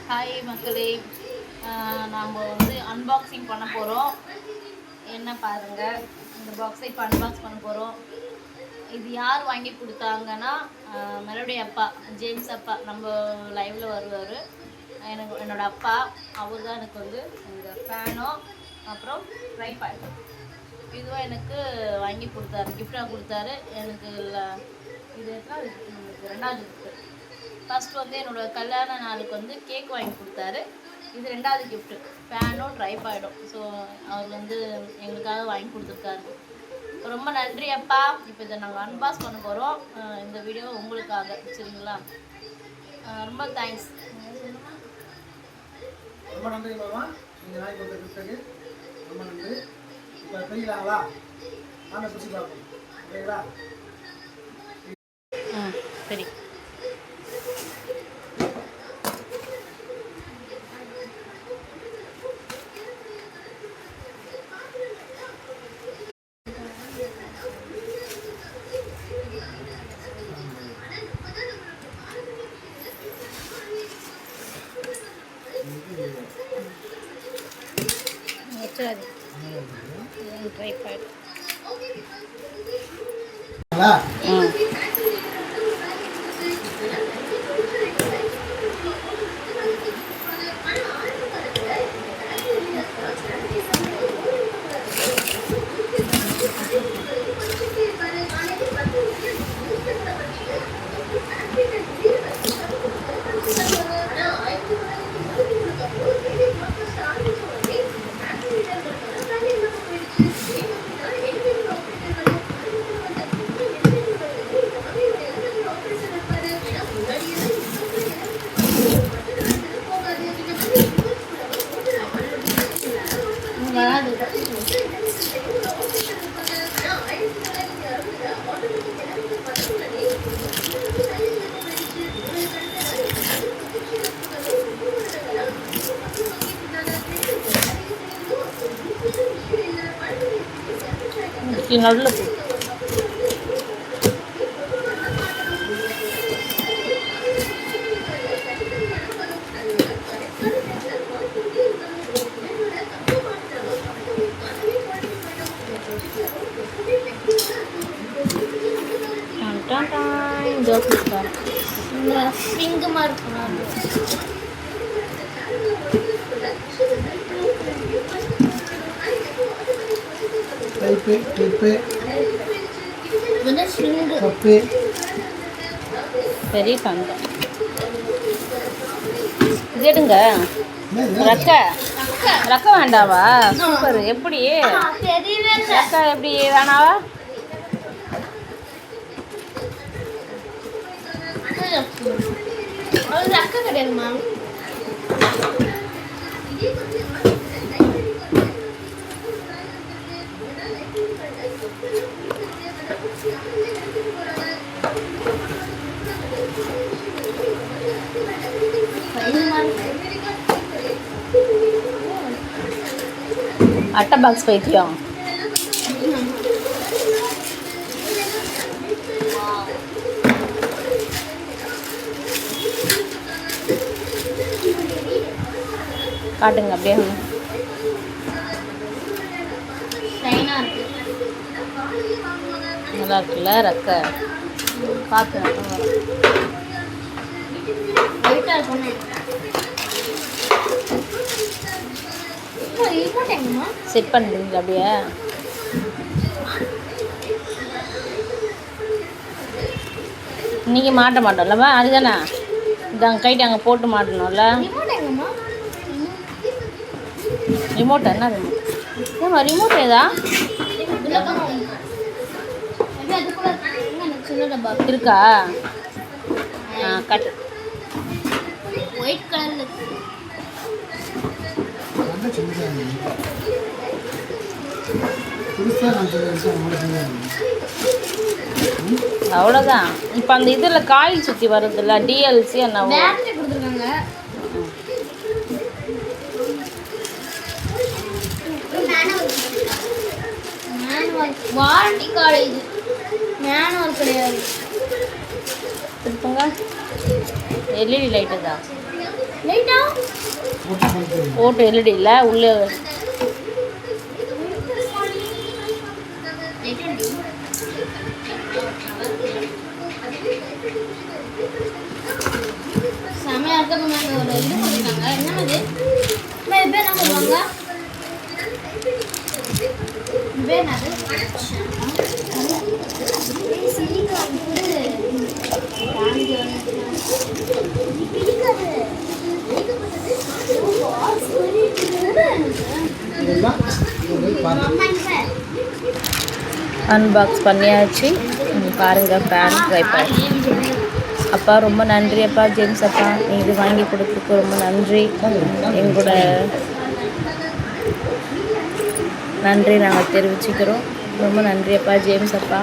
Hi மக்களே, நாம் வந்து அன்பாக்சிங் பண்ண போகிறோம். என்ன பாருங்கள், இந்த பாக்ஸை இப்போ அன்பாக்ஸ் பண்ண போகிறோம். இது யார் வாங்கி கொடுத்தாங்கன்னா மெலோடி அப்பா, ஜேம்ஸ் அப்பா, நம்ம லைவில் வருவார். என்னோடய அப்பா அவர் தான் எனக்கு வந்து இந்த ஃபேனோ அப்புறம் ட்ரைபாட் இதுவும் எனக்கு வாங்கி கொடுத்தாரு, கிஃப்டாக கொடுத்தாரு. எனக்கு இது எத்தனாவது, ரெண்டாவது கிஃப்ட்டு. ஃபஸ்ட்டு வந்து என்னோடய கல்யாண நாளுக்கு வந்து கேக் வாங்கி கொடுத்தாரு. இது ரெண்டாவது கிஃப்ட்டு, ஃபேனும் ட்ரைபாடும். ஸோ அவர் வந்து எங்களுக்காக வாங்கி கொடுத்துருக்காரு. ரொம்ப நன்றி அப்பா. இப்போ இதை நாங்கள் அன்பாக்ஸ் பண்ண போகிறோம். இந்த வீடியோ உங்களுக்காக, சரிங்களா? ரொம்ப தேங்க்ஸ். ரொம்ப நன்றி மாமா, நீங்கள் வாங்கி கொடுத்த கிஃப்ட்டுக்கு ரொம்ப நன்றி. இப்போ பிரிக்கலாங்களா? நாங்கள் பிரிச்சு பார்ப்போம், ஓகேங்களா? சரி. ட்ரைபாட் வராது. நடுவில் பிங்குமா இருக்கும். பெரிய பங்கு இது எடுங்க. ரக்க வேண்டாவா? சூப்பர். எப்படி ரக்கா எப்படி வேணாவா? ரக்க கிடையாதுமா. அட்டை பாக்ஸ் பைத்தியம். காட்டுங்க அப்படியே. நல்லா இருக்குல்ல ரக்க? பார்த்து செட் பண்ணுறீங்களா அப்படியே? நீங்கள் மாட்ட மாட்டோம்லம்மா, அதுதானே? இதாங்க கைட்டு அங்கே போட்டு மாட்டணும்ல. ரிமோட் என்ன ரிமோட்? ரிமோட் ஏதா இருக்கா? கட்டு ஒயிட் கலரில் அவ்வளோதான். இப்போ அந்த இதில் காயில் சுற்றி வருதுல்ல, டிஎல்சி என்ன கொடுத்துருக்காங்க. வாரண்டி கார்டு இது, மேனுவல் கிடையாது. எல்இடி லைட்டு தான். ஓட்டு எல்இடி இல்லை உள்ளே செமையாக இருக்க ஒரு இது கொடுத்துருக்காங்க. என்னது பேர் என்ன சொல்லுவாங்க? பேர் என்னது? அன்பாக்ஸ் பண்ணியாச்சு. பாருங்கள் ஃபேன் ட்ரைபாட். அப்பா ரொம்ப நன்றி அப்பா, ஜேம்ஸ் அப்பா, நீங்கள் இது வாங்கி கொடுத்துருக்கு ரொம்ப நன்றி. எங்களோட நன்றி நாங்கள் தெரிவிச்சுக்கிறோம். ரொம்ப நன்றி அப்பா, ஜேம்ஸ் அப்பா.